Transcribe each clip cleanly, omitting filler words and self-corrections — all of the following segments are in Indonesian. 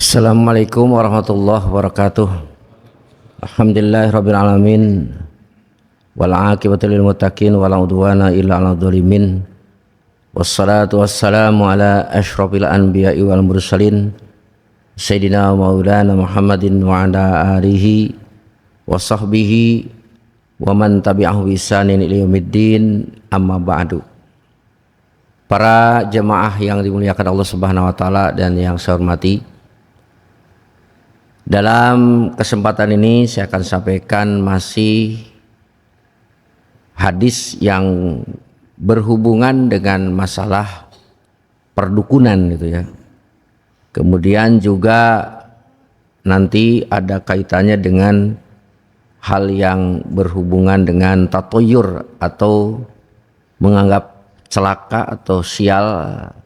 Assalamualaikum warahmatullahi wabarakatuh. Alhamdulillahirabbil alamin wal aqibatu lil muttaqin wala udwana illa 'alal zalimin. Wassalatu wassalamu ala asyrafil anbiya'i wal mursalin sayyidina maulana Muhammadin wa ala alihi wa sahbihi wa man tabi'ahu bi ihsanin ila yaumiddin, amma ba'du. Para jemaah yang dimuliakan Allah Subhanahu wa taala dan yang saya hormati, dalam kesempatan ini saya akan sampaikan masih hadis yang berhubungan dengan masalah perdukunan gitu ya. Kemudian juga nanti ada kaitannya dengan hal yang berhubungan dengan tatoyur atau menganggap celaka atau sial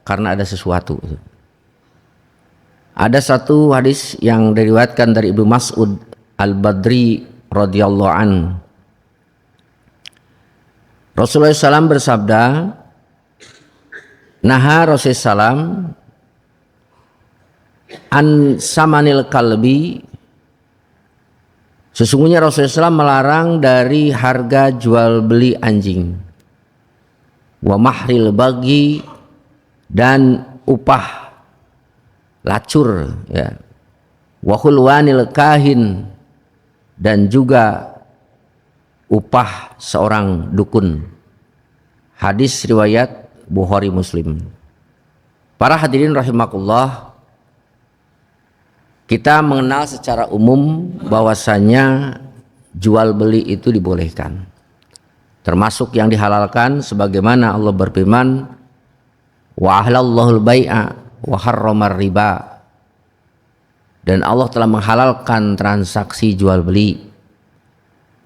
karena ada sesuatu. Ada satu hadis yang diriwayatkan dari Ibnu Mas'ud Al-Badri radhiyallahu an. Rasulullah SAW bersabda, naha Rasulullah SAW an samanil kalbi. Sesungguhnya Rasulullah SAW melarang dari harga jual beli anjing, wa mahril bagi, dan upah lacur ya, wa khulwanil kahin, dan juga upah seorang dukun. Hadis riwayat Bukhari Muslim. Para hadirin rahimakumullah, kita mengenal secara umum bahwasanya jual beli itu dibolehkan, termasuk yang dihalalkan sebagaimana Allah berfirman, wa ahlallahu al-bai'a wa harramar riba, dan Allah telah menghalalkan transaksi jual beli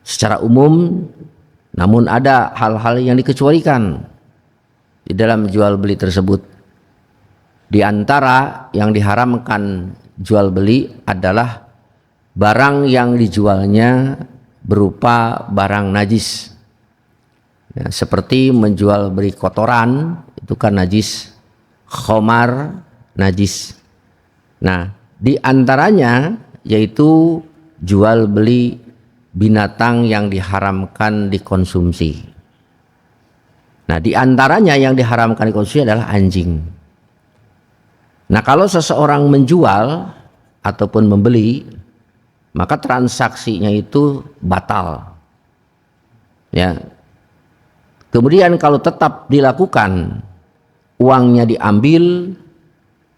secara umum, namun ada hal-hal yang dikecualikan di dalam jual beli tersebut. Di antara yang diharamkan jual beli adalah barang yang dijualnya berupa barang najis ya, seperti menjual beli kotoran, itu kan najis, khamar najis. Nah, di antaranya yaitu jual beli binatang yang diharamkan dikonsumsi. Nah, di antaranya yang diharamkan dikonsumsi adalah anjing. Nah, kalau seseorang menjual ataupun membeli, maka transaksinya itu batal. Ya. Kemudian kalau tetap dilakukan, uangnya diambil,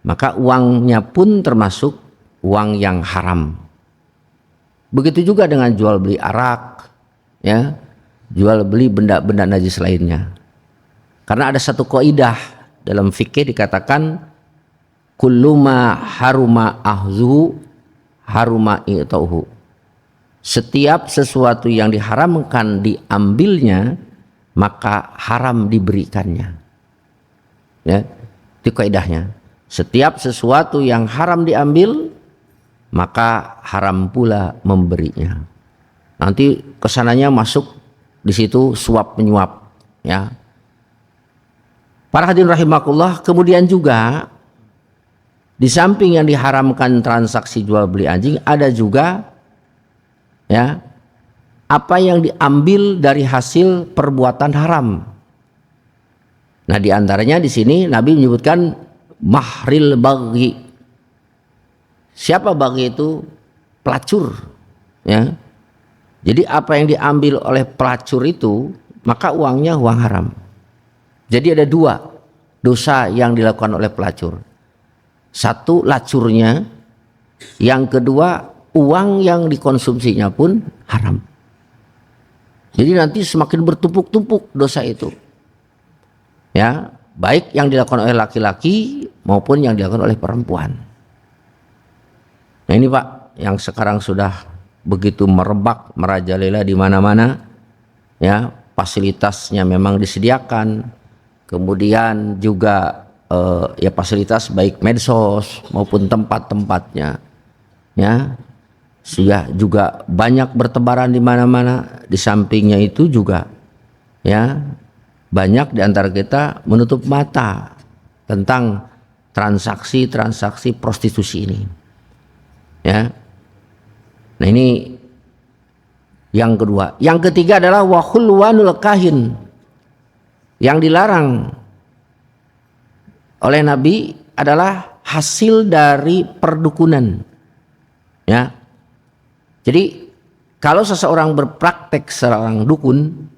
maka uangnya pun termasuk uang yang haram. Begitu juga dengan jual beli arak, ya, jual beli benda-benda najis lainnya. Karena ada satu kaidah dalam fikih dikatakan, kullu ma haruma ahzuhu haruma i'tauhu. Setiap sesuatu yang diharamkan diambilnya, maka haram diberikannya. Ya, itu kaidahnya. Setiap sesuatu yang haram diambil, maka haram pula memberinya. Nanti kesananya masuk di situ suap menyuap. Ya. Para hadirin rahimakumullah, kemudian juga di samping yang diharamkan transaksi jual beli anjing, ada juga ya apa yang diambil dari hasil perbuatan haram. Nah, di antaranya di sini Nabi menyebutkan mahril baghi. Siapa baghi itu? Pelacur. Ya. Jadi apa yang diambil oleh pelacur itu, maka uangnya uang haram. Jadi ada dua dosa yang dilakukan oleh pelacur. Satu, lacurnya. Yang kedua, uang yang dikonsumsinya pun haram. Jadi nanti semakin bertumpuk-tumpuk dosa itu. Ya, baik yang dilakukan oleh laki-laki maupun yang dilakukan oleh perempuan. Nah, ini Pak, yang sekarang sudah begitu merebak, merajalela di mana-mana. Ya, fasilitasnya memang disediakan. Kemudian juga ya fasilitas baik medsos maupun tempat-tempatnya. Ya, sudah juga banyak bertebaran di mana-mana. Di sampingnya itu juga ya banyak di antara kita menutup mata tentang transaksi-transaksi prostitusi ini. Ya. Nah ini yang kedua. Yang ketiga adalah wa khulwanul kahin. Yang dilarang oleh Nabi adalah hasil dari perdukunan. Ya. Jadi kalau seseorang berpraktek seorang dukun,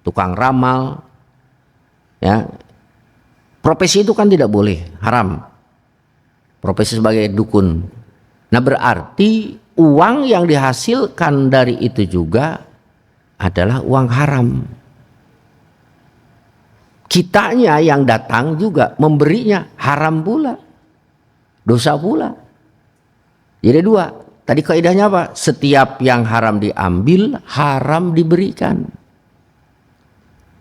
tukang ramal, ya, profesi itu kan tidak boleh, haram. Profesi sebagai dukun. Nah berarti uang yang dihasilkan dari itu juga adalah uang haram. Kitanya yang datang juga memberinya haram pula, dosa pula. Jadi dua. Tadi kaidahnya apa? Setiap yang haram diambil, haram diberikan.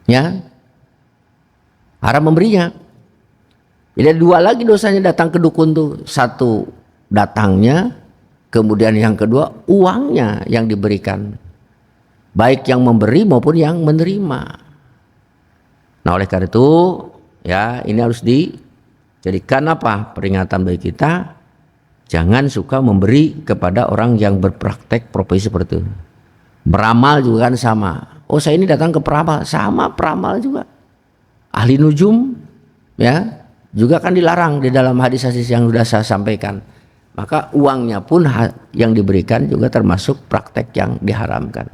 Ya, haram memberinya. Jadi dua lagi dosanya datang ke dukun tuh. Satu datangnya, kemudian yang kedua uangnya yang diberikan. Baik yang memberi maupun yang menerima. Nah oleh karena itu ya ini harus dijadikan apa? Peringatan bagi kita. Jangan suka memberi kepada orang yang berpraktek profesi seperti itu. Beramal juga kan sama. Oh saya ini datang ke peramal, sama peramal juga. Ahli nujum ya juga kan dilarang di dalam hadis-hadis yang sudah saya sampaikan. Maka uangnya pun yang diberikan juga termasuk praktek yang diharamkan.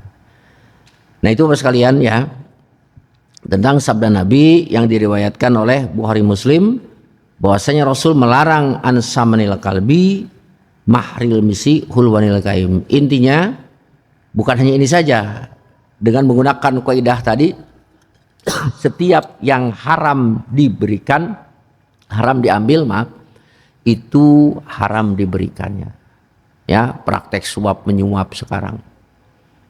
Nah itu Bapak sekalian ya, tentang sabda Nabi yang diriwayatkan oleh Bukhari Muslim, bahwasanya Rasul melarang ansamanil kalbi mahril misi hulwanil kaim. Intinya bukan hanya ini saja, dengan menggunakan kaidah tadi setiap yang haram diberikan, haram diambil, maaf, itu haram diberikannya. Ya, praktek suap menyuap sekarang.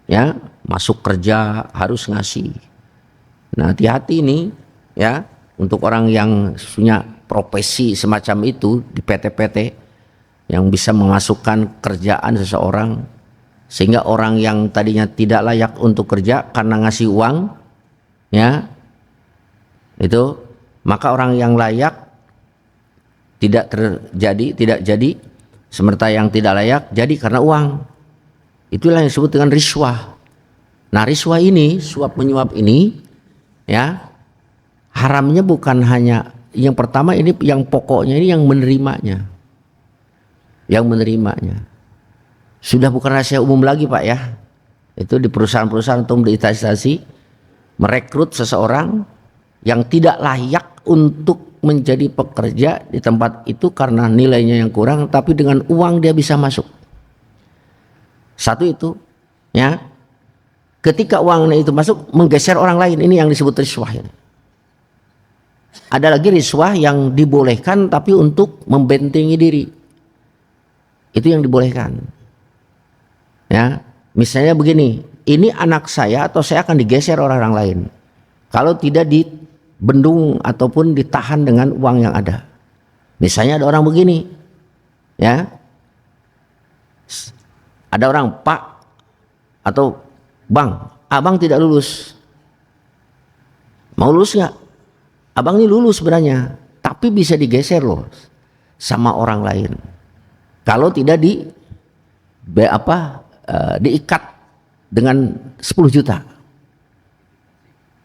Ya, masuk kerja harus ngasih. Nah, hati-hati nih ya untuk orang yang punya profesi semacam itu di PT-PT yang bisa memasukkan kerjaan seseorang sehingga orang yang tadinya tidak layak untuk kerja karena ngasih uang ya itu, maka orang yang layak tidak jadi sementara yang tidak layak jadi karena uang. Itulah yang disebut dengan riswah. Nah riswah ini, suap menyuap ini ya haramnya bukan hanya yang pertama, ini yang pokoknya ini yang menerimanya. Yang menerimanya. Sudah bukan rahasia umum lagi Pak ya. Itu di perusahaan-perusahaan atau di instansi merekrut seseorang yang tidak layak untuk menjadi pekerja di tempat itu karena nilainya yang kurang, tapi dengan uang dia bisa masuk. Satu itu ya. Ketika uangnya itu masuk menggeser orang lain, ini yang disebut riswah ya. Ada lagi riswah yang dibolehkan tapi untuk membentengi diri. Itu yang dibolehkan. Ya, misalnya begini, ini anak saya atau saya akan digeser orang lain. Kalau tidak dibendung ataupun ditahan dengan uang yang ada. Misalnya ada orang begini. Ya. Ada orang, Pak atau Bang, abang tidak lulus. Mau lulus nggak? Abang ini lulus sebenarnya, tapi bisa digeser loh sama orang lain. Kalau tidak diikat dengan 10 juta.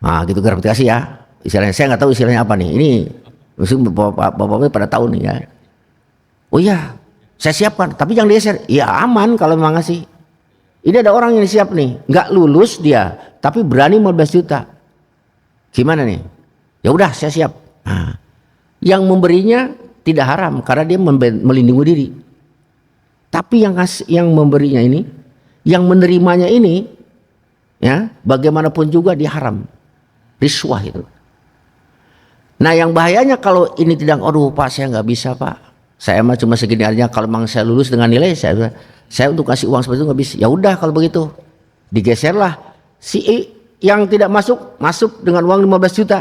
Nah, gitu gratifikasi ya. Istilahnya saya nggak tahu istilahnya apa nih. Ini bapak-bapak pada tahu nih ya. Oh iya, saya siapkan, tapi jangan digeser. Ya aman kalau memang ngasih. Ini ada orang yang siap nih, nggak lulus dia, tapi berani 15 juta. Gimana nih? Ya udah saya siap. Nah, yang memberinya tidak haram karena dia melindungi diri. Tapi yang memberinya ini, yang menerimanya ini, ya bagaimanapun juga dia haram, riswah itu. Nah yang bahayanya kalau ini tidak, aduh Pak saya nggak bisa Pak, saya mah cuma segini aja. Kalau memang saya lulus dengan nilai saya untuk kasih uang seperti itu nggak bisa. Ya udah kalau begitu digeserlah si yang tidak masuk dengan uang 15 juta.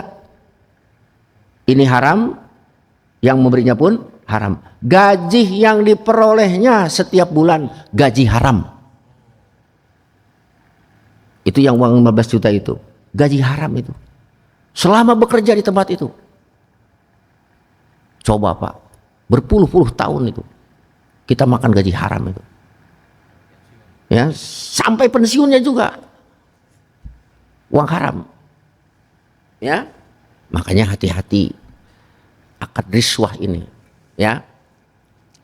Ini haram, yang memberinya pun haram. Gaji yang diperolehnya setiap bulan gaji haram. Itu yang uang 15 juta itu, gaji haram itu. Selama bekerja di tempat itu. Coba Pak, berpuluh-puluh tahun itu kita makan gaji haram itu. Ya, sampai pensiunnya juga uang haram. Ya. Makanya hati-hati akad riswah ini, ya.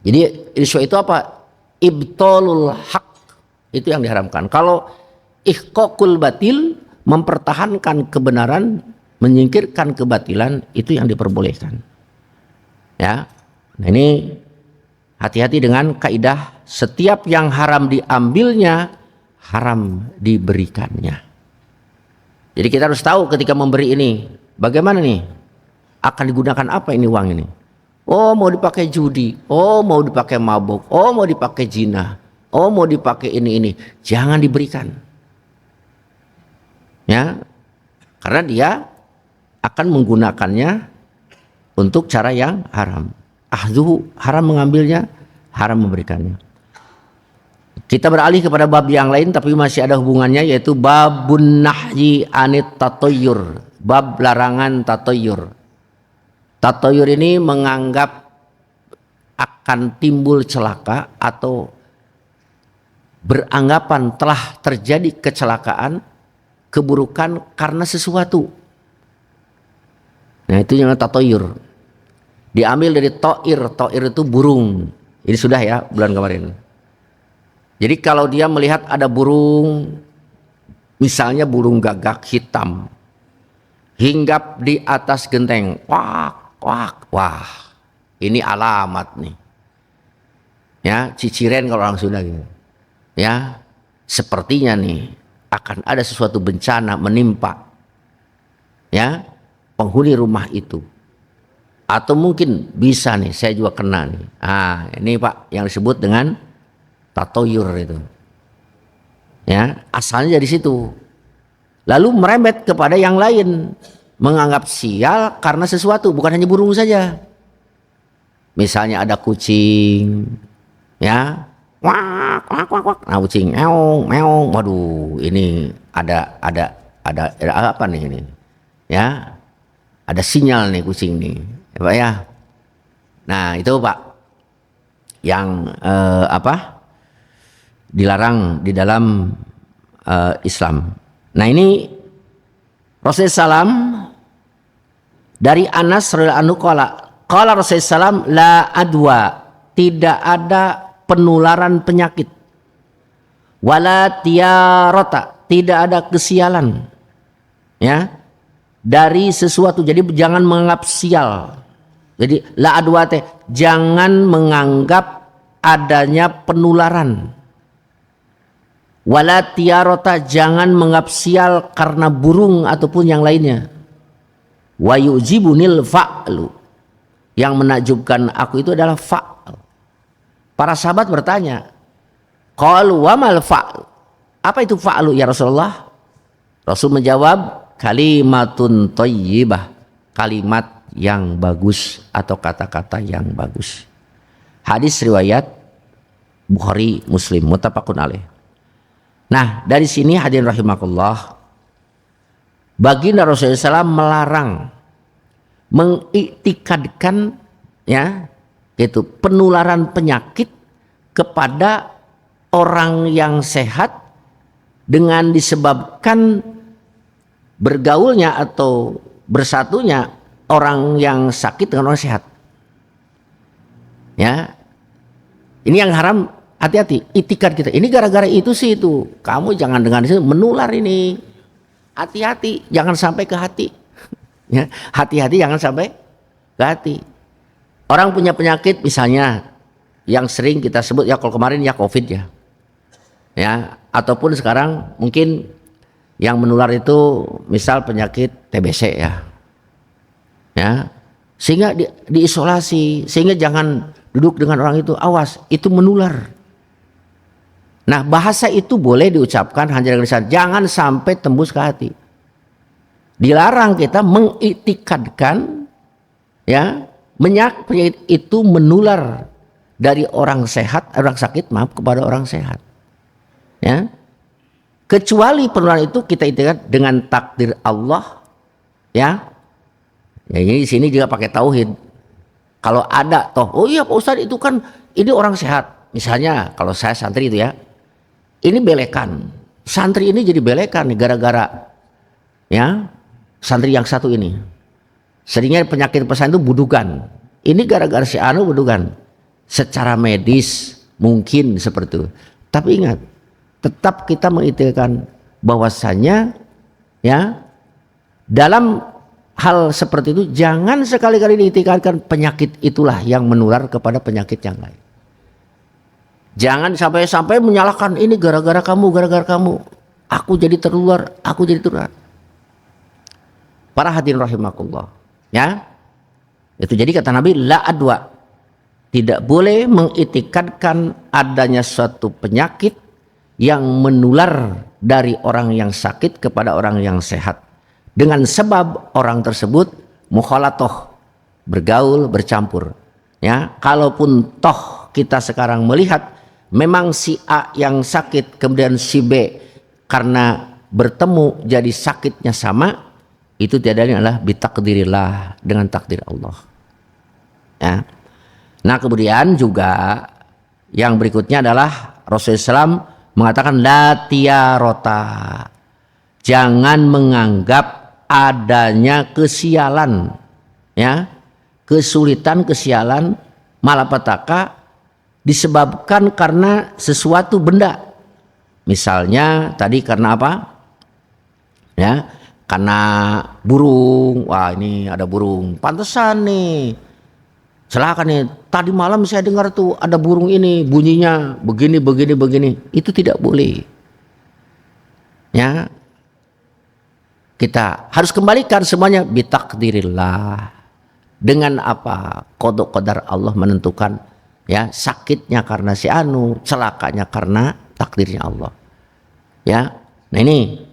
Jadi riswah itu apa? Ibtalul haq, itu yang diharamkan. Kalau ihqaqul batil, mempertahankan kebenaran, menyingkirkan kebatilan, itu yang diperbolehkan. Ya. Nah, ini hati-hati dengan kaidah setiap yang haram diambilnya, haram diberikannya. Jadi kita harus tahu ketika memberi ini, bagaimana nih? Akan digunakan apa ini uang ini? Oh, mau dipakai judi, oh mau dipakai mabuk, oh mau dipakai zina, oh mau dipakai ini. Jangan diberikan. Ya. Karena dia akan menggunakannya untuk cara yang haram. Ahzuhu, haram mengambilnya, haram memberikannya. Kita beralih kepada bab yang lain tapi masih ada hubungannya, yaitu babun nahyi anit tatoyur, bab larangan tatoyur. Tatoyur ini menganggap akan timbul celaka atau beranggapan telah terjadi kecelakaan, keburukan karena sesuatu. Nah, itu yang tatoyur. Diambil dari to'ir, to'ir itu burung. Ini sudah ya bulan kemarin. Jadi kalau dia melihat ada burung, misalnya burung gagak hitam, hinggap di atas genteng, wak, wak, wah, ini alamat nih. Ya, ciciren kalau orang Sunda gitu. Ya, sepertinya nih akan ada sesuatu bencana menimpa, ya, penghuni rumah itu. Atau mungkin bisa nih, saya juga kena nih. Ah, ini Pak yang disebut dengan tatoyur itu. Ya, asalnya dari situ. Lalu merembet kepada yang lain, menganggap sial karena sesuatu, bukan hanya burung saja. Misalnya ada kucing, ya, wak, wak, wak, wak. Nah, kucing, meong, meong. Waduh, ini ada apa nih ini? Ya, ada sinyal nih kucing nih, ya Pak ya. Nah, itu Pak yang dilarang di dalam Islam. Nah, ini Rasulullah SAW dari Anas radhiyallahu anhu qala Rasulullah SAW la adwa, tidak ada penularan penyakit, wala tiarota, tidak ada kesialan, ya, dari sesuatu. Jadi jangan menganggap sial. Jadi la adwa teh jangan menganggap adanya penularan. Wala tiarota, jangan menganggap sial karena burung ataupun yang lainnya. Wa yujibunil fa'lu, yang menakjubkan aku itu adalah fa'l. Para sahabat bertanya, qalu wa mal fa'l, apa itu fa'lu ya Rasulullah? Rasul menjawab, kalimatun thayyibah, kalimat yang bagus atau kata-kata yang bagus. Hadis riwayat Bukhari Muslim, muttafaqun alaih. Nah, dari sini hadirin rahimakumullah, baginda Rasulullah SAW melarang, mengiktikadkan, ya, itu penularan penyakit kepada orang yang sehat dengan disebabkan bergaulnya atau bersatunya orang yang sakit dengan orang sehat. Ya, ini yang haram. Hati-hati, itikad kita. Ini gara-gara itu sih itu. Kamu jangan dengan itu menular ini. Hati-hati, jangan sampai ke hati. Ya, hati-hati jangan sampai ke hati. Orang punya penyakit misalnya yang sering kita sebut ya, kalau kemarin ya COVID ya. Ya, ataupun sekarang mungkin yang menular itu misal penyakit TBC ya. Ya. Sehingga diisolasi, sehingga jangan duduk dengan orang itu, awas, itu menular. Nah, bahasa itu boleh diucapkan hanya dengan lisan, jangan sampai tembus ke hati. Dilarang kita mengiktikadkan, ya, penyakit itu menular dari orang sehat, orang sakit, maaf, kepada orang sehat. Ya. Kecuali penularan itu kita iktikad dengan takdir Allah, ya. Ya, ini di sini juga pakai tauhid. Kalau ada toh, oh iya Pak Ustadz itu kan ini orang sehat. Misalnya kalau saya santri itu ya, ini belekan. Santri ini jadi belekan nih gara-gara ya santri yang satu ini. Seringnya penyakit pesan itu budukan. Ini gara-gara si anu budukan. Secara medis mungkin seperti itu. Tapi ingat, tetap kita mengitikadkan bahwasanya ya dalam hal seperti itu jangan sekali-kali diitikadkan penyakit itulah yang menular kepada penyakit yang lain. Jangan sampai menyalahkan ini gara-gara kamu, aku jadi tertular, Para hadirin rahimakumullah, ya. Itu jadi kata Nabi la adwa. Tidak boleh mengitikadkan adanya suatu penyakit yang menular dari orang yang sakit kepada orang yang sehat dengan sebab orang tersebut mukhalatoh, bergaul, bercampur. Ya, kalaupun toh kita sekarang melihat memang si A yang sakit kemudian si B karena bertemu jadi sakitnya sama, itu tiada lain adalah bitakdirillah, dengan takdir Allah. Ya. Nah kemudian juga yang berikutnya adalah Rasulullah SAW mengatakan la tiarota, jangan menganggap adanya kesialan, ya, kesulitan, kesialan, malapetaka disebabkan karena sesuatu benda. Misalnya tadi karena apa? Ya, karena burung. Wah, ini ada burung. Pantesan nih. Celaka nih. Tadi malam saya dengar tuh ada burung ini bunyinya begini. Itu tidak boleh. Ya. Kita harus kembalikan semuanya bitakdirillah. Dengan apa? Qada qadar Allah menentukan. Ya, sakitnya karena si anu, celakanya karena takdirnya Allah. Ya. Nah ini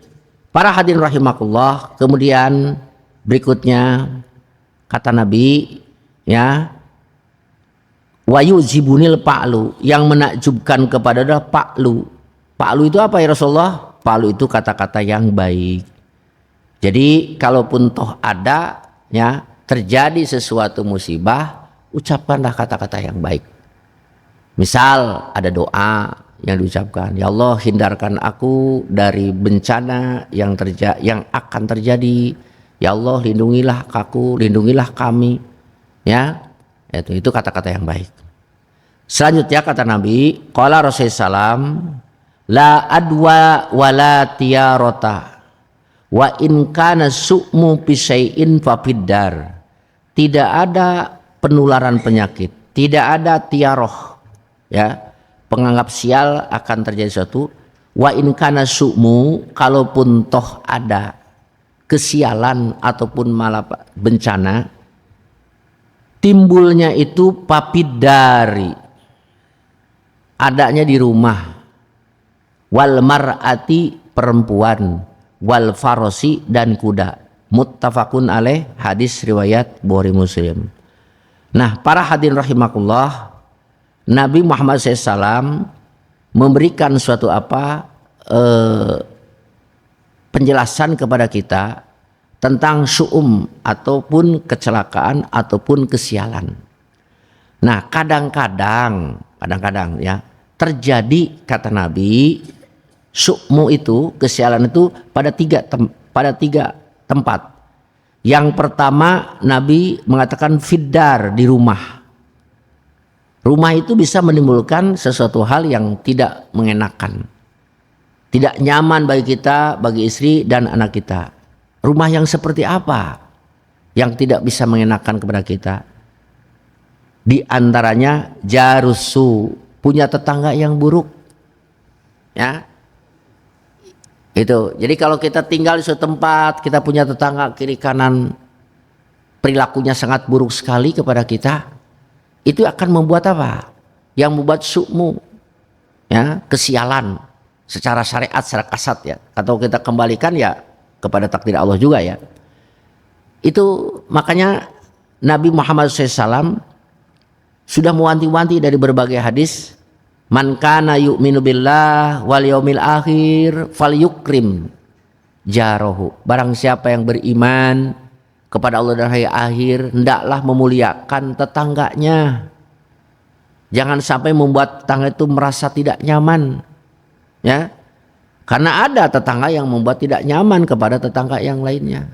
para hadirin rahimakumullah, kemudian berikutnya kata Nabi, ya, wa yuzibunil pa'lu, yang menakjubkan kepada adalah pa'lu. Pa'lu itu apa ya Rasulullah? Pa'lu itu kata-kata yang baik. Jadi kalaupun toh ada ya terjadi sesuatu musibah, ucapkanlah kata-kata yang baik. Misal ada doa yang diucapkan, ya Allah hindarkan aku dari bencana yang akan terjadi. Ya Allah lindungilah aku, lindungilah kami. Ya, itu kata-kata yang baik. Selanjutnya kata Nabi, qala Rasulullah SAW, la adwa wala tiarota wa in kana su'mu pisai'in fafiddar. Tidak ada penularan penyakit, tidak ada tiaroh, ya, penganggap sial akan terjadi sesuatu. Wa in kana su'mu, kalaupun toh ada kesialan ataupun malah bencana, timbulnya itu papidari, adanya di rumah, wal mar'ati perempuan, wal farosi dan kuda. Muttafaqun alaih, hadis riwayat Bukhari Muslim. Nah para hadirin rahimakumullah, Nabi Muhammad SAW memberikan suatu penjelasan kepada kita tentang syu'um ataupun kecelakaan ataupun kesialan. Nah kadang-kadang ya terjadi kata Nabi syu'mu itu, kesialan itu pada tiga tempat. Yang pertama Nabi mengatakan fiddar, di rumah. Rumah itu bisa menimbulkan sesuatu hal yang tidak mengenakan, tidak nyaman bagi kita, bagi istri dan anak kita. Rumah yang seperti apa yang tidak bisa mengenakan kepada kita? Di antaranya jarusu, punya tetangga yang buruk. Ya. Itu. Jadi kalau kita tinggal di suatu tempat, kita punya tetangga kiri kanan perilakunya sangat buruk sekali kepada kita, itu akan membuat apa? Yang membuat su'mu, ya, kesialan secara syariat, secara kasat ya. Atau kita kembalikan ya kepada takdir Allah juga ya. Itu makanya Nabi Muhammad SAW sudah mewanti-wanti dari berbagai hadis, man kana yu'minu billah wal yaumil akhir falyukrim jarahu. Barang siapa yang beriman kepada Allah dan hari akhir, hendaklah memuliakan tetangganya. Jangan sampai membuat tetangga itu merasa tidak nyaman. Ya. Karena ada tetangga yang membuat tidak nyaman kepada tetangga yang lainnya.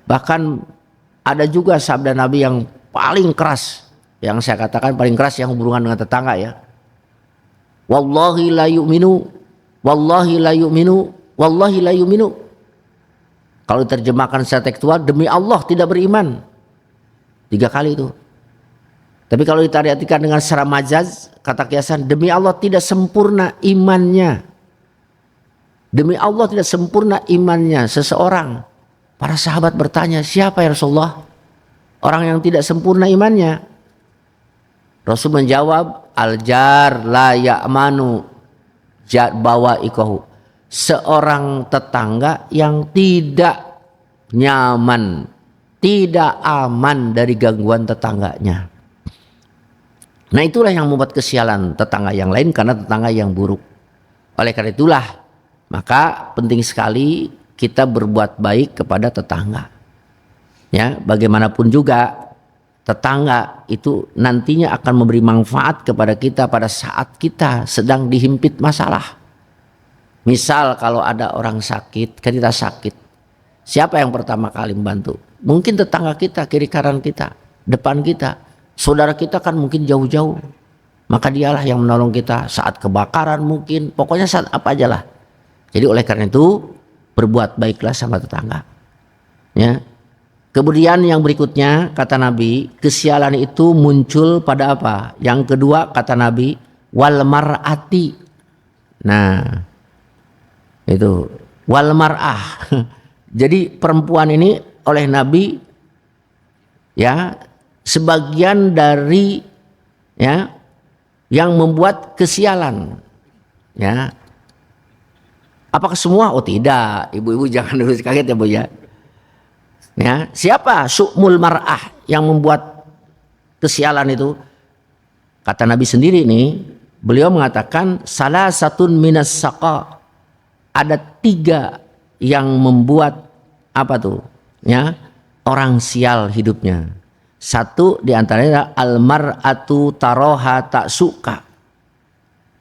Bahkan ada juga sabda Nabi yang paling keras, yang saya katakan paling keras yang hubungan dengan tetangga ya. Wallahi la yu'minu, wallahi la yu'minu, wallahi la yu'minu. Kalau diterjemahkan secara tekstual, demi Allah tidak beriman. 3 kali itu. Tapi kalau diartikan dengan secara majaz, kata kiasan, demi Allah tidak sempurna imannya. Demi Allah tidak sempurna imannya seseorang. Para sahabat bertanya, siapa ya Rasulullah? Orang yang tidak sempurna imannya. Rasul menjawab, al-jar la ya'manu bawa ikahu. Seorang tetangga yang tidak nyaman, tidak aman dari gangguan tetangganya. Nah itulah yang membuat kesialan tetangga yang lain karena tetangga yang buruk. Oleh karena itulah, maka penting sekali kita berbuat baik kepada tetangga. Ya, bagaimanapun juga tetangga itu nantinya akan memberi manfaat kepada kita pada saat kita sedang dihimpit masalah. Misal kalau ada orang sakit, kita sakit. Siapa yang pertama kali membantu? Mungkin tetangga kita, kiri kanan kita, depan kita. Saudara kita kan mungkin jauh-jauh. Maka dialah yang menolong kita saat kebakaran mungkin. Pokoknya saat apa aja lah. Jadi oleh karena itu berbuat baiklah sama tetangga. Ya. Kemudian yang berikutnya kata Nabi, kesialan itu muncul pada apa? Yang kedua kata Nabi, wal mar'ati. Nah, itu wal mar'ah. Jadi perempuan ini oleh Nabi ya sebagian dari ya yang membuat kesialan. Ya. Apakah semua? Oh tidak, ibu-ibu jangan dulu kaget ya Bu ya. Ya, siapa su'mul mar'ah yang membuat kesialan itu? Kata Nabi sendiri nih, beliau mengatakan salah satun minas saqa. Ada 3 yang membuat apa tuh? Ya, orang sial hidupnya. 1 diantaranya al mar'atu taroha tak suka.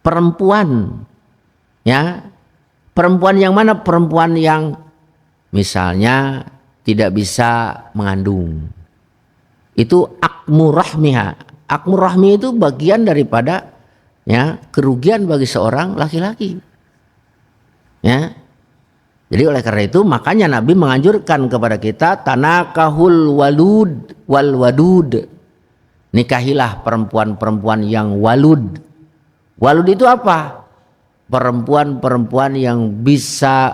Perempuan, ya. Perempuan yang mana? Perempuan yang misalnya tidak bisa mengandung. Itu akmu rahmiha. Akmu rahmi itu bagian daripada ya kerugian bagi seorang laki-laki. Ya. Jadi oleh karena itu makanya Nabi menganjurkan kepada kita tanakahul walud wal wadud. Nikahilah perempuan-perempuan yang walud. Walud itu apa? Perempuan-perempuan yang bisa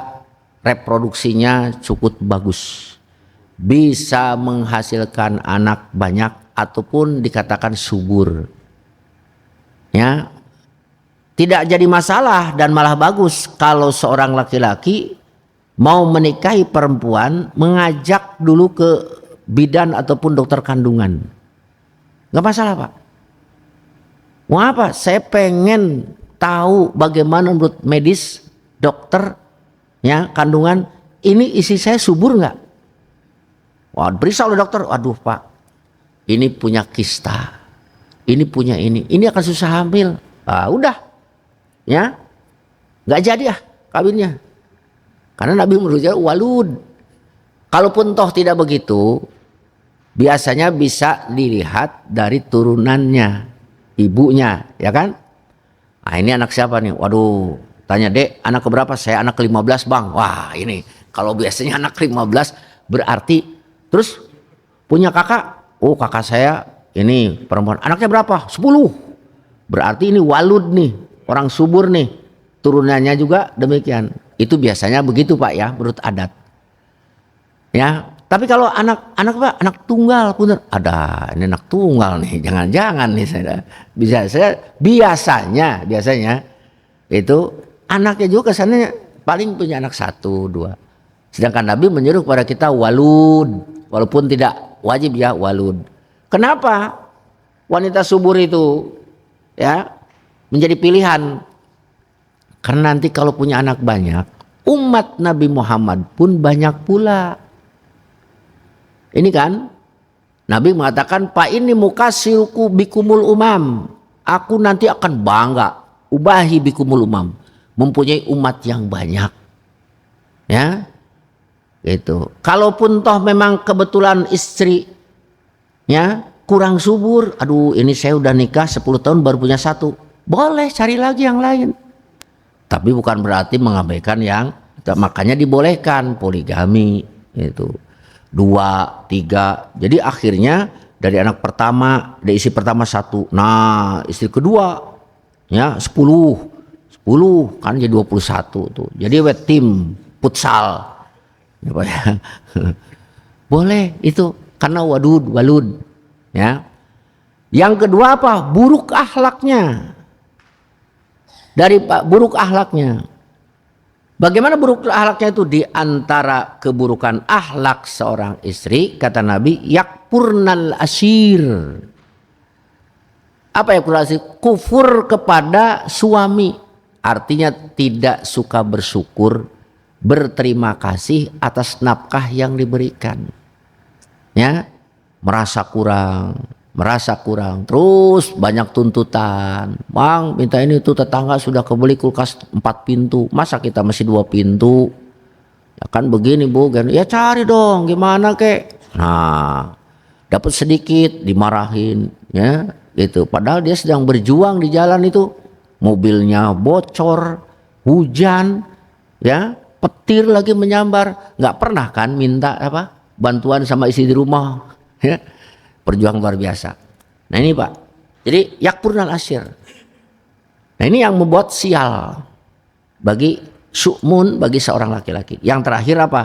reproduksinya cukup bagus, bisa menghasilkan anak banyak ataupun dikatakan subur. Ya, tidak jadi masalah dan malah bagus kalau seorang laki-laki mau menikahi perempuan mengajak dulu ke bidan ataupun dokter kandungan. Gak masalah Pak. Mau apa? Saya pengen tahu bagaimana menurut medis dokter ya kandungan ini isi saya subur nggak? Wah periksa oleh dokter, waduh Pak ini punya kista, ini punya ini akan susah hamil. Udah ya nggak jadi kawinnya karena Nabi menurutnya walud. Kalaupun toh tidak begitu biasanya bisa dilihat dari turunannya ibunya ya kan. Nah ini anak siapa nih? Waduh, tanya Dek, anak keberapa? Saya anak ke-15 Bang. Wah ini, kalau biasanya anak ke-15 berarti, terus punya kakak? Oh kakak saya ini perempuan, anaknya berapa? 10. Berarti ini walud nih, orang subur nih. Turunannya juga demikian. Itu biasanya begitu Pak ya, menurut adat. Ya, tapi kalau anak Pak, anak tunggal pun ada ini anak tunggal nih, jangan-jangan nih saya biasanya itu anaknya juga kesannya paling punya anak 1, 2. Sedangkan Nabi menyuruh kepada kita walud, walaupun tidak wajib ya walud. Kenapa wanita subur itu ya menjadi pilihan? Karena nanti kalau punya anak banyak, umat Nabi Muhammad pun banyak pula. Ini kan Nabi mengatakan pak ini mukasiruku bikumul umam. Aku nanti akan bangga ubahi bikumul umam. mempunyai umat yang banyak. Ya. Gitu. Kalaupun toh memang kebetulan istrinya kurang subur, aduh ini saya udah nikah 10 tahun baru punya satu. Boleh cari lagi yang lain. Tapi bukan berarti mengabaikan yang, makanya dibolehkan poligami itu 2, 3. Jadi akhirnya dari anak pertama, dari istri pertama 1. Nah, istri kedua ya 10 kan jadi 21 tuh. Jadi tim futsal. Ya. Boleh itu karena walud ya. Yang kedua apa? Buruk akhlaknya. Dari buruk akhlaknya. Bagaimana buruk akhlaknya itu? Di antara keburukan akhlak seorang istri, kata Nabi, yakpurnal asyir. Apa yakpurnal asyir? Kufur kepada suami. Artinya tidak suka bersyukur, berterima kasih atas nafkah yang diberikan. Ya, merasa kurang, terus banyak tuntutan. Bang, minta ini tuh, tetangga sudah kebeli kulkas 4 pintu, masa kita masih 2 pintu? Ya kan begini Bu, ya cari dong gimana kek. Nah, dapat sedikit dimarahin ya gitu. Padahal dia sedang berjuang di jalan itu, mobilnya bocor, hujan ya, petir lagi menyambar, nggak pernah kan minta bantuan sama istri di rumah ya. Perjuangan luar biasa. Nah ini Pak, jadi yakpurnal asyir. Nah ini yang membuat sial bagi syu'mun, bagi seorang laki-laki. Yang terakhir apa?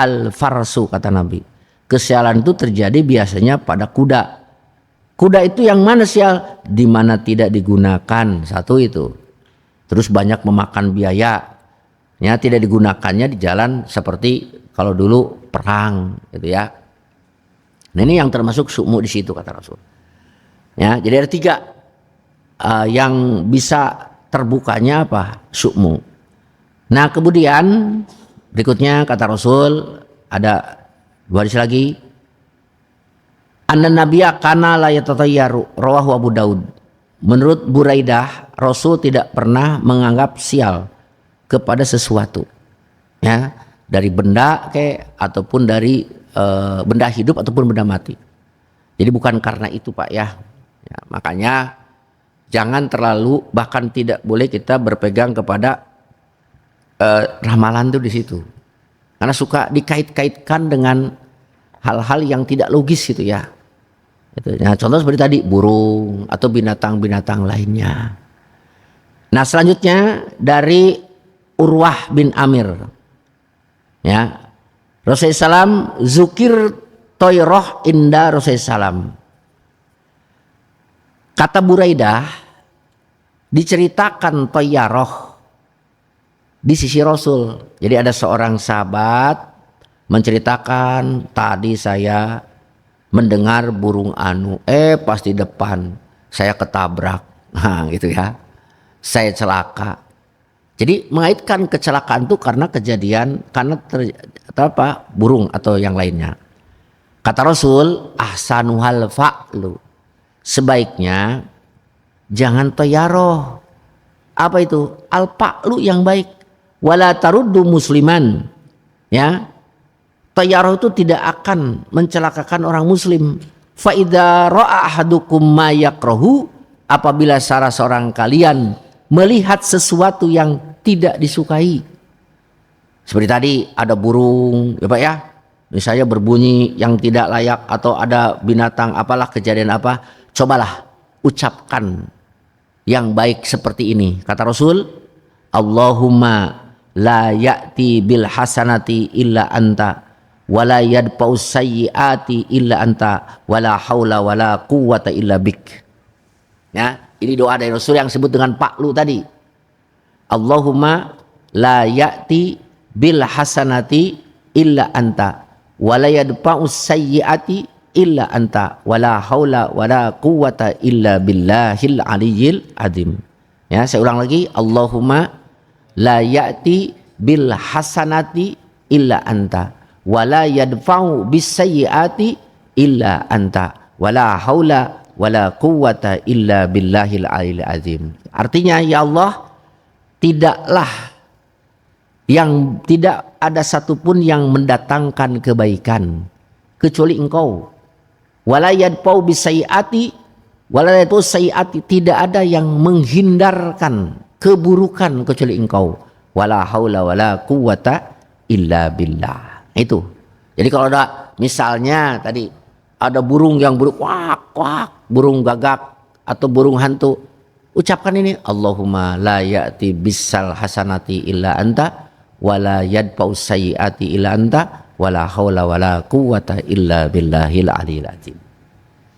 Al-farsu, kata Nabi. Kesialan itu terjadi biasanya pada kuda. Kuda itu yang mana sial? Di mana tidak digunakan, satu itu. Terus banyak memakan biaya. Ya, tidak digunakannya di jalan seperti kalau dulu perang gitu ya. Nah ini yang termasuk su'mu di situ, kata Rasul. Ya, jadi ada 3 yang bisa terbukanya apa? Su'mu. Nah kemudian berikutnya kata Rasul ada 2 hadis lagi. Anna nabiyya kana la yatatayyaru, rawahu Abu Daud. Menurut Buraidah, Rasul tidak pernah menganggap sial kepada sesuatu. Ya, dari benda ataupun dari benda hidup ataupun benda mati. Jadi bukan karena itu Pak ya. Makanya jangan terlalu, bahkan tidak boleh kita berpegang kepada ramalan itu di situ. Karena suka dikait-kaitkan dengan hal-hal yang tidak logis gitu ya. Nah, contoh seperti tadi burung atau binatang-binatang lainnya. Nah selanjutnya dari Urwah bin Amir. Ya. Rasulullah SAW zukir toyroh inda Rasulullah SAW. Kata Buraidah, diceritakan toyaroh di sisi Rasul. Jadi ada seorang sahabat menceritakan, tadi saya mendengar burung pas di depan saya ketabrak. Nah gitu ya, saya celaka. Jadi mengaitkan kecelakaan itu karena kejadian, karena burung atau yang lainnya. Kata Rasul, ahsanuhal fa'lu, sebaiknya jangan toyaroh. Apa itu? Al fa'lu yang baik. Wala taruddu musliman. Ya, toyaroh itu tidak akan mencelakakan orang muslim. Fa idza ra'a ahadukum ma yakrahu, apabila salah seorang kalian melihat sesuatu yang tidak disukai. Seperti tadi ada burung ya Pak ya, misalnya berbunyi yang tidak layak, atau ada binatang apalah, kejadian apa, cobalah ucapkan yang baik seperti ini. Kata Rasul, Allahumma la ya'ti bil hasanati illa anta, wala yadfa'us sayyiati illa anta, wala haula wala quwwata illa bik. Ya, ini doa dari Rasul yang disebut dengan Pak Lu tadi. Allahumma la ya'ti bil hasanati illa anta, wala yadfa'us sayyiati illa anta, wala haula wala quwwata illa billahil aliyyil azim. Ya, saya ulang lagi. Allahumma la ya'ti bil hasanati illa anta, wala yadfa'u bis sayyiati illa anta, wala haula wala quwwata illa billahil aliyyil azim. Artinya, ya Allah, tidaklah yang tidak ada satupun yang mendatangkan kebaikan kecuali engkau. Wala yadfa'u bisayyiati wala yadfa'u sayyiati, tidak ada yang menghindarkan keburukan kecuali engkau. Wala haula wala quwata illa billah. Itu. Jadi kalau ada misalnya tadi ada burung yang kuak kuak, burung gagak atau burung hantu, ucapkan ini, Allahumma la ya'ti bisal hasanati illa anta wala yadfa'u sayyiati illa anta wala haula wala quwata illa billahil aliyil azim.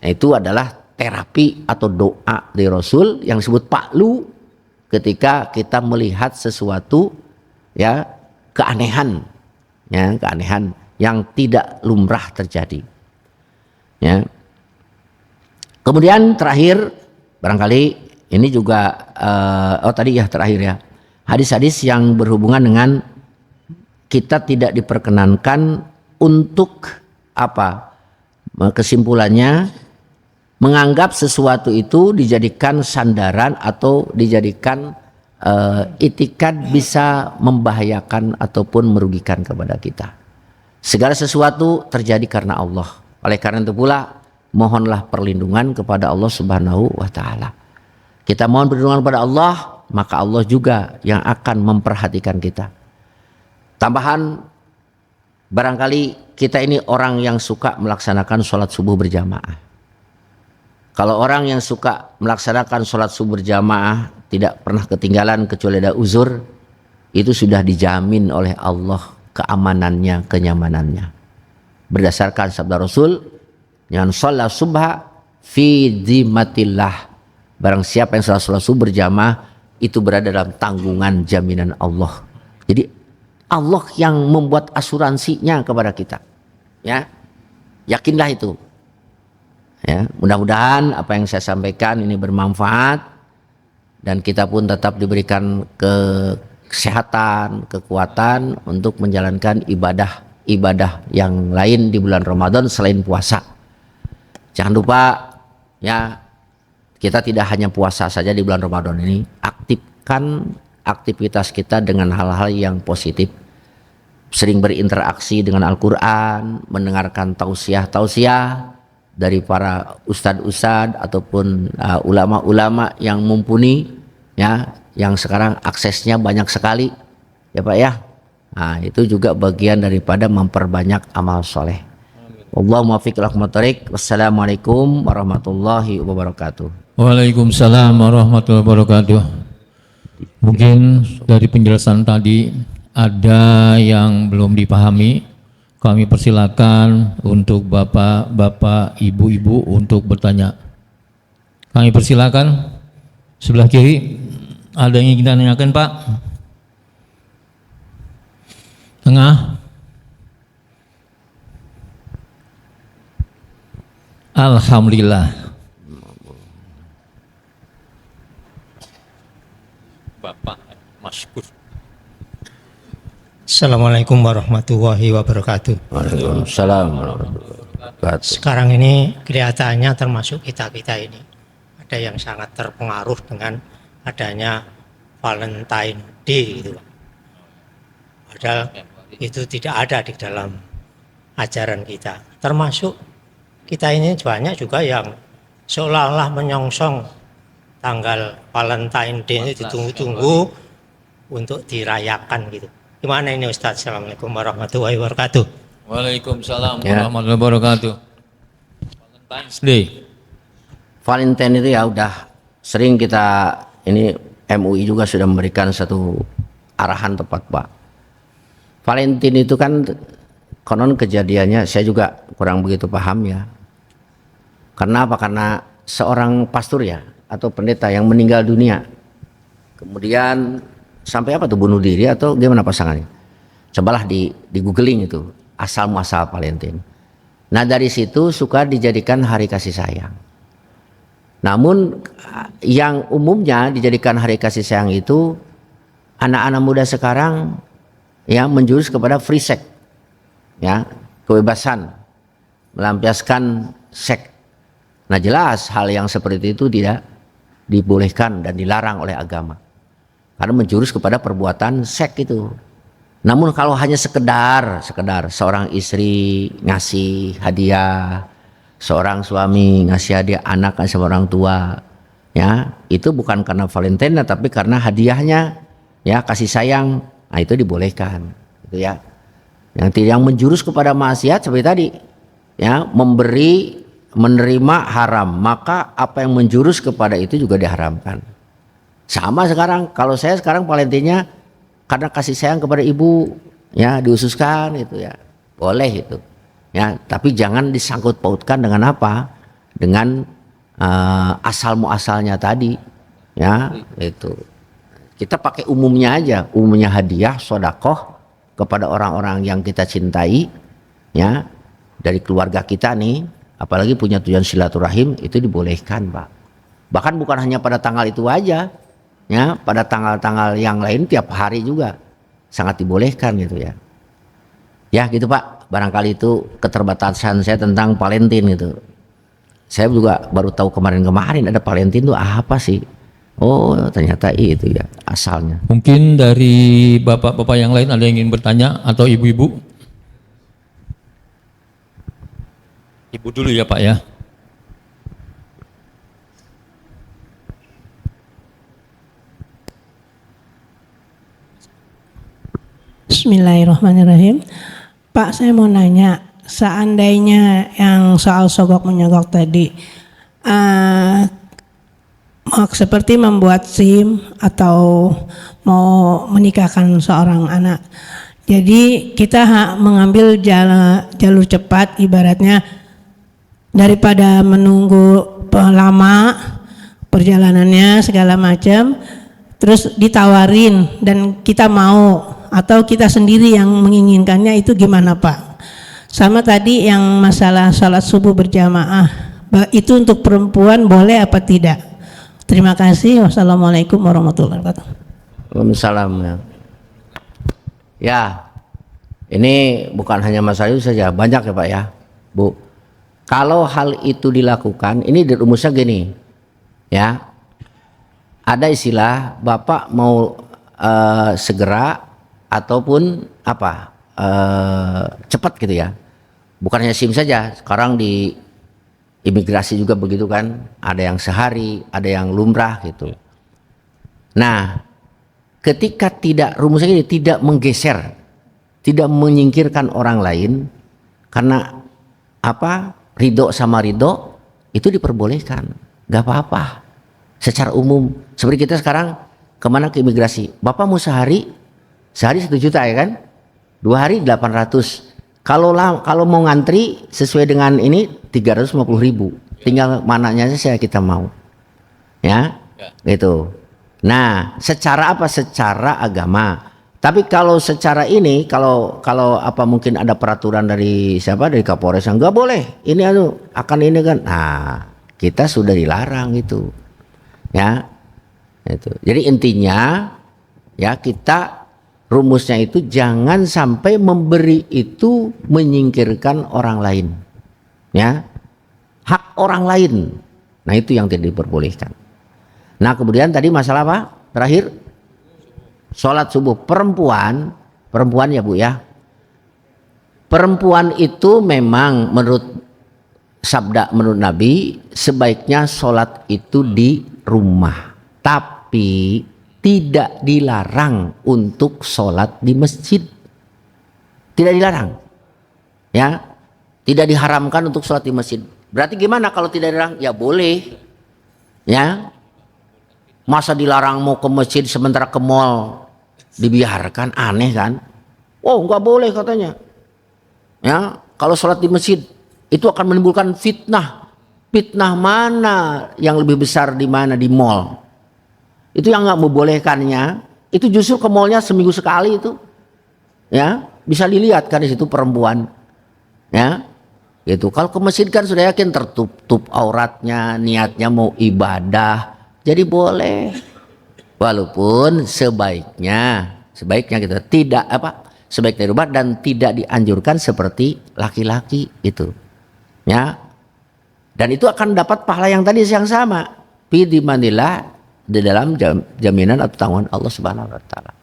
Nah, itu adalah terapi atau doa dari Rasul yang disebut paklu ketika kita melihat sesuatu ya keanehan yang tidak lumrah terjadi. Ya. Kemudian terakhir barangkali ini juga tadi ya terakhir ya, hadis-hadis yang berhubungan dengan kita tidak diperkenankan untuk apa? Kesimpulannya menganggap sesuatu itu dijadikan sandaran atau dijadikan itikad bisa membahayakan ataupun merugikan kepada kita. Segala sesuatu terjadi karena Allah. Oleh karena itu pula mohonlah perlindungan kepada Allah Subhanahu wa taala. Kita mohon perlindungan kepada Allah, maka Allah juga yang akan memperhatikan kita. Tambahan, barangkali kita ini orang yang suka melaksanakan sholat subuh berjamaah. Kalau orang yang suka melaksanakan sholat subuh berjamaah tidak pernah ketinggalan kecuali ada uzur, itu sudah dijamin oleh Allah keamanannya, kenyamanannya. Berdasarkan sabda Rasul, yang sholat subha fi dhimmatillah, barang siapa yang sholat subuh berjamaah itu berada dalam tanggungan jaminan Allah. Jadi Allah yang membuat asuransinya kepada kita, ya, yakinlah itu. Ya, mudah-mudahan apa yang saya sampaikan ini bermanfaat dan kita pun tetap diberikan kesehatan, kekuatan untuk menjalankan ibadah yang lain di bulan Ramadan selain puasa. Jangan lupa ya, kita tidak hanya puasa saja di bulan Ramadan ini, aktifkan aktivitas kita dengan hal-hal yang positif. Sering berinteraksi dengan Al-Qur'an, mendengarkan tausiah dari para ustadz-ustadz ataupun ulama-ulama yang mumpuni ya, yang sekarang aksesnya banyak sekali ya Pak ya. Nah, itu juga bagian daripada memperbanyak amal soleh. Allahumma fiqh rahmatullahi. Wassalamualaikum warahmatullahi wabarakatuh. Waalaikumsalam warahmatullahi wabarakatuh. Mungkin dari penjelasan tadi ada yang belum dipahami. Kami persilakan untuk bapak-bapak, ibu-ibu untuk bertanya. Kami persilakan. Sebelah kiri ada yang ingin kita tanyakan, Pak? Tengah. Alhamdulillah. Bapak Maskur. Assalamualaikum warahmatullahi wabarakatuh. Waalaikumsalam warahmatullahi wabarakatuh. Sekarang ini kelihatannya termasuk kita-kita ini ada yang sangat terpengaruh dengan adanya Valentine Day gitu. Padahal itu tidak ada di dalam ajaran kita. Termasuk kita ini banyak juga yang seolah-olah menyongsong tanggal Valentine Day ini ditunggu-tunggu untuk dirayakan gitu. Gimana ini Ustaz? Assalamualaikum warahmatullahi wabarakatuh. Waalaikumsalam warahmatullahi wabarakatuh. Valentine's Day. Valentine itu ya udah sering kita, ini MUI juga sudah memberikan satu arahan tepat Pak. Valentine itu kan konon kejadiannya saya juga kurang begitu paham ya. Karena apa? Karena seorang pastor ya atau pendeta yang meninggal dunia. Kemudian sampai apa tuh, bunuh diri atau gimana pasangannya? Cobalah di googling itu asal muasal Valentine. Nah dari situ suka dijadikan hari kasih sayang. Namun yang umumnya dijadikan hari kasih sayang itu anak-anak muda sekarang ya menjurus kepada free sex, ya, kebebasan melampiaskan seks. Nah jelas hal yang seperti itu tidak dibolehkan dan dilarang oleh agama. karena menjurus kepada perbuatan seks itu. Namun kalau hanya sekedar seorang istri ngasih hadiah, seorang suami ngasih hadiah anak sama orang tua, ya itu bukan karena Valentine tapi karena hadiahnya, ya kasih sayang, nah itu dibolehkan, gitu ya. Yang menjurus kepada maksiat seperti tadi, ya memberi menerima haram, maka apa yang menjurus kepada itu juga diharamkan. Sama sekarang, kalau saya sekarang Valentine-nya karena kasih sayang kepada ibu, ya diususkan itu ya, boleh itu, ya. Tapi jangan disangkut pautkan dengan apa, dengan asal muasalnya tadi, ya itu. Kita pakai umumnya aja, umumnya hadiah, sodakoh kepada orang-orang yang kita cintai, ya dari keluarga kita nih, apalagi punya tujuan silaturahim, itu dibolehkan, Pak. Bahkan bukan hanya pada tanggal itu aja. Ya, pada tanggal-tanggal yang lain tiap hari juga sangat dibolehkan gitu ya. Ya gitu Pak, barangkali itu keterbatasan saya tentang Valentine gitu. Saya juga baru tahu kemarin-kemarin ada Valentine itu apa sih? Oh ternyata itu ya asalnya. Mungkin dari bapak-bapak yang lain ada yang ingin bertanya atau ibu-ibu? Ibu dulu ya Pak ya. Bismillahirrahmanirrahim. Pak, saya mau nanya, seandainya yang soal sogok menyogok tadi, seperti membuat SIM atau mau menikahkan seorang anak, jadi kita mengambil jalur cepat, ibaratnya daripada menunggu lama perjalanannya segala macam, terus ditawarin dan kita mau, atau kita sendiri yang menginginkannya, itu gimana Pak? Sama tadi yang masalah sholat subuh berjamaah, itu untuk perempuan boleh apa tidak? Terima kasih. Wassalamualaikum warahmatullahi wabarakatuh. Waalaikumsalam ya. Ya, ini bukan hanya masalah itu saja, banyak ya Pak ya, Bu. Kalau hal itu dilakukan, ini rumusnya gini, ya. Ada istilah Bapak mau segera ataupun apa cepat gitu ya, bukan hanya SIM saja, sekarang di imigrasi juga begitu kan, ada yang sehari, ada yang lumrah gitu. Nah ketika tidak, rumusnya ini tidak menggeser, tidak menyingkirkan orang lain, karena apa, ridho sama ridho itu diperbolehkan, gak apa-apa secara umum. Seperti kita sekarang kemana ke imigrasi, Bapak mau sehari 1 juta ya kan, 2 hari 800. Kalau mau ngantri sesuai dengan ini 350.000. Tinggal mananya saja kita mau, ya, gitu. Nah, secara apa? Secara agama. Tapi kalau secara ini, kalau apa mungkin ada peraturan dari siapa, dari Kapolres yang nggak boleh, ini akan ini kan. Nah, kita sudah dilarang itu, ya, itu. Jadi intinya, ya kita rumusnya itu jangan sampai memberi itu menyingkirkan orang lain, ya, hak orang lain. Nah itu yang tidak diperbolehkan. Nah kemudian tadi masalah apa terakhir, sholat subuh perempuan ya Bu ya, perempuan itu memang menurut sabda, menurut Nabi sebaiknya sholat itu di rumah, tapi tidak dilarang untuk sholat di masjid, tidak dilarang, ya, tidak diharamkan untuk sholat di masjid. Berarti gimana kalau tidak dilarang? Ya boleh, ya, masa dilarang mau ke masjid sementara ke mall dibiarkan, aneh kan? Oh nggak boleh katanya, ya, kalau sholat di masjid itu akan menimbulkan fitnah. Fitnah mana yang lebih besar, di mana? Di mall. Itu yang nggak membolehkannya, itu justru ke mallnya seminggu sekali itu, ya, bisa dilihat kan di situ perempuan, ya, gitu. Kalau ke masjid kan sudah yakin tertutup auratnya, niatnya mau ibadah, jadi boleh. Walaupun sebaiknya gitu, tidak apa, sebaiknya dirubah dan tidak dianjurkan seperti laki-laki itu, ya. Dan itu akan dapat pahala yang tadi yang sama. Fi dimanillah di dalam jaminan atau tanggungan Allah Subhanahu wa taala.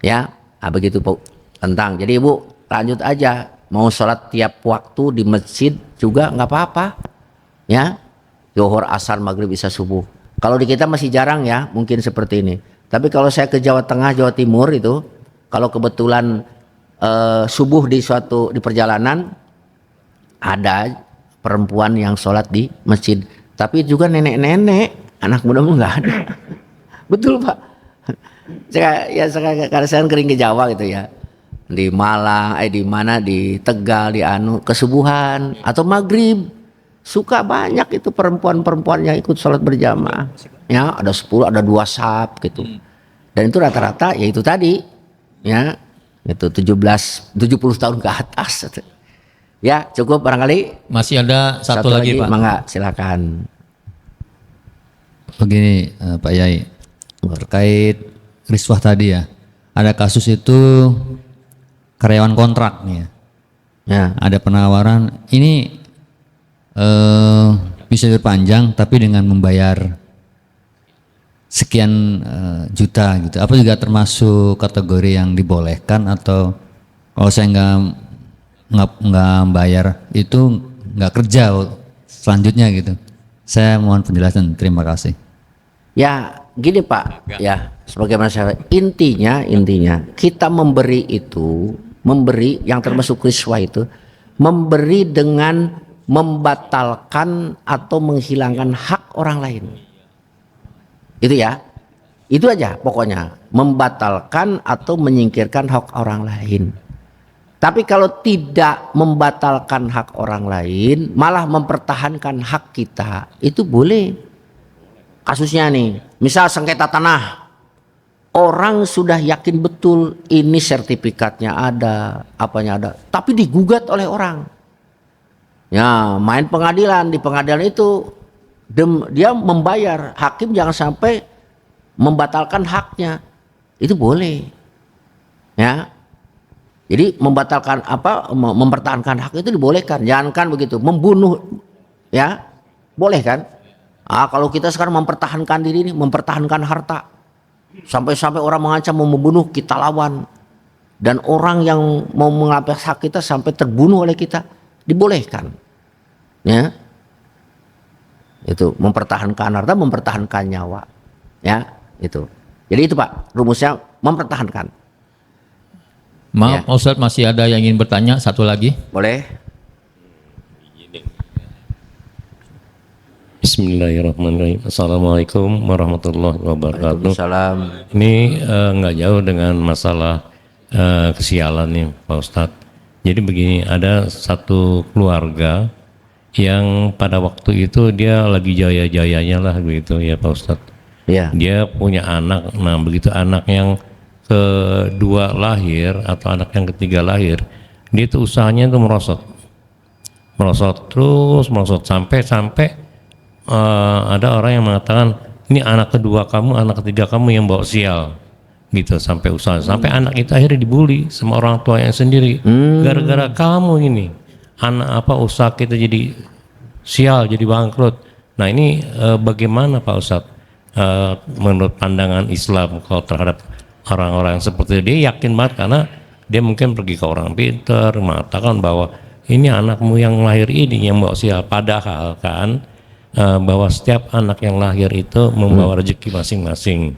Ya, begitu Bu tentang. Jadi Ibu lanjut aja, mau sholat tiap waktu di masjid juga nggak apa-apa. Ya, zuhur, asar, maghrib, isya, subuh. Kalau di kita masih jarang ya, mungkin seperti ini. Tapi kalau saya ke Jawa Tengah, Jawa Timur itu, kalau kebetulan subuh di perjalanan, ada perempuan yang sholat di masjid. Tapi juga nenek-nenek, anak muda nggak ada. Betul Pak. Karena saya kering ke Jawa gitu ya. Di Malang, di mana, di Tegal, di kesubuhan atau maghrib. Suka banyak itu perempuan-perempuan yang ikut sholat berjamaah. Ya, ada 10, ada 2 saf gitu. Dan itu rata-rata ya itu tadi. Ya, itu 70 tahun ke atas. Ya, cukup barangkali. Masih ada satu lagi Pak. Mangga, silakan. Begini Pak Yai, terkait riswah tadi ya. Ada kasus itu karyawan kontrak nih ya. Ya. Ada penawaran ini bisa diperpanjang tapi dengan membayar sekian juta gitu. Apa juga termasuk kategori yang dibolehkan, atau kalau saya nggak bayar itu nggak kerja selanjutnya gitu. Saya mohon penjelasan. Terima kasih. Ya gini Pak, ya sebagaimana saya intinya kita memberi yang termasuk riswah itu memberi dengan membatalkan atau menghilangkan hak orang lain. Itu ya, itu aja pokoknya, membatalkan atau menyingkirkan hak orang lain. Tapi kalau tidak membatalkan hak orang lain, malah mempertahankan hak kita, itu boleh. Kasusnya nih, misal sengketa tanah, orang sudah yakin betul ini sertifikatnya ada, apanya ada, tapi digugat oleh orang. Ya, main pengadilan, di pengadilan itu dia membayar, hakim jangan sampai membatalkan haknya, itu boleh. Ya, jadi mempertahankan hak itu dibolehkan, jangankan begitu, membunuh, ya, boleh kan? Kalau kita sekarang mempertahankan diri ini, mempertahankan harta, sampai orang mengancam mau membunuh, kita lawan, dan orang yang mau mengambil hak kita sampai terbunuh oleh kita, dibolehkan. Ya, itu mempertahankan harta, mempertahankan nyawa. Ya, itu. Jadi itu Pak, rumusnya mempertahankan. Maaf Ya. Ustadz, masih ada yang ingin bertanya, satu lagi. Boleh? Bismillahirrahmanirrahim. Assalamualaikum warahmatullahi wabarakatuh. Waalaikumsalam. Ini nggak jauh dengan masalah kesialan nih Pak Ustadz. Jadi begini, ada satu keluarga yang pada waktu itu dia lagi jaya-jayanya lah begitu ya Pak Ustadz. Ya. Dia punya anak. Nah begitu anak yang kedua lahir atau anak yang ketiga lahir, dia itu usahanya itu merosot sampai ada orang yang mengatakan ini anak kedua kamu, anak ketiga kamu yang bawa sial gitu, sampai usaha sampai anak itu akhirnya dibully sama orang tuanya sendiri. Gara-gara kamu ini anak usaha kita jadi sial, jadi bangkrut. Nah ini bagaimana Pak Ustadz menurut pandangan Islam kalau terhadap orang-orang seperti dia? Yakin banget karena dia mungkin pergi ke orang pintar mengatakan bahwa ini anakmu yang lahir ini yang bawa sial, padahal kan bahwa setiap anak yang lahir itu membawa rezeki masing-masing.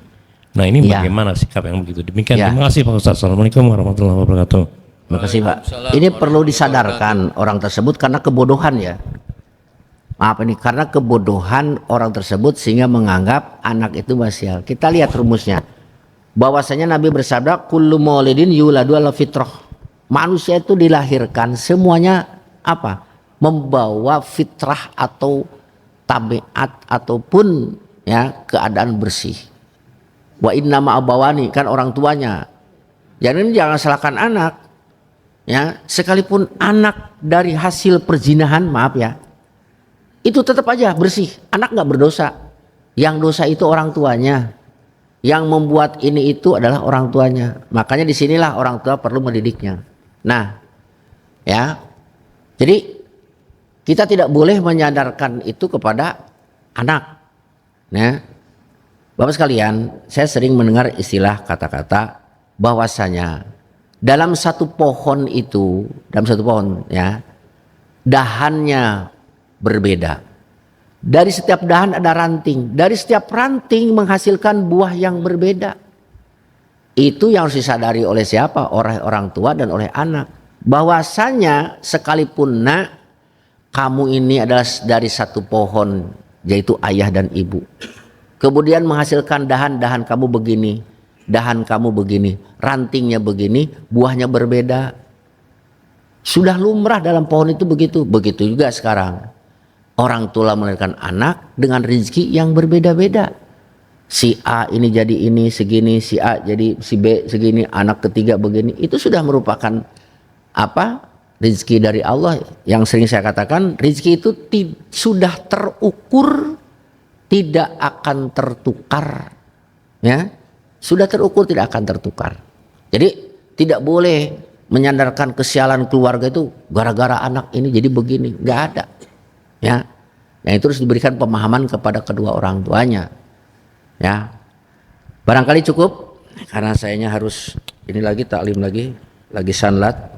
Nah ini bagaimana sikap yang begitu? Demikian. Terima kasih Pak Ustadz. Assalamualaikum warahmatullahi wabarakatuh. Terima kasih Pak. Ini perlu disadarkan orang tersebut karena kebodohan ya. Maaf ini, karena kebodohan orang tersebut sehingga menganggap anak itu basial. Kita lihat rumusnya. Bahwasanya Nabi bersabda, kullu maulidin yuladu ala fitrah. Manusia itu dilahirkan semuanya apa? Membawa fitrah atau tabiat ataupun ya keadaan bersih. Wa innama abawani, kan orang tuanya. Jadi jangan salahkan anak. Ya, sekalipun anak dari hasil perzinahan, maaf ya, itu tetap aja bersih. Anak nggak berdosa. Yang dosa itu orang tuanya. Yang membuat ini itu adalah orang tuanya. Makanya disinilah orang tua perlu mendidiknya. Nah, ya, jadi kita tidak boleh menyadarkan itu kepada anak. Ya. Bapak sekalian, saya sering mendengar istilah kata-kata bahwasanya dalam satu pohon itu, dalam satu pohon ya, dahannya berbeda. Dari setiap dahan ada ranting, dari setiap ranting menghasilkan buah yang berbeda. Itu yang harus disadari oleh siapa? Oleh orang tua dan oleh anak. Bahwasanya sekalipun nak, kamu ini adalah dari satu pohon, yaitu ayah dan ibu. Kemudian menghasilkan dahan kamu begini, dahan kamu begini, rantingnya begini, buahnya berbeda. Sudah lumrah dalam pohon itu begitu. Begitu juga sekarang. Orang tua melahirkan anak dengan rezeki yang berbeda-beda. Si A ini jadi ini segini, si A jadi si B segini, anak ketiga begini. Itu sudah merupakan apa? Rezeki dari Allah. Yang sering saya katakan, rezeki itu sudah terukur, tidak akan tertukar, ya, sudah terukur tidak akan tertukar. Jadi tidak boleh menyandarkan kesialan keluarga itu gara-gara anak ini jadi begini, nggak ada, ya. Yang itu harus diberikan pemahaman kepada kedua orang tuanya, ya. Barangkali cukup karena sayanya harus ini lagi taklim lagi sanlat.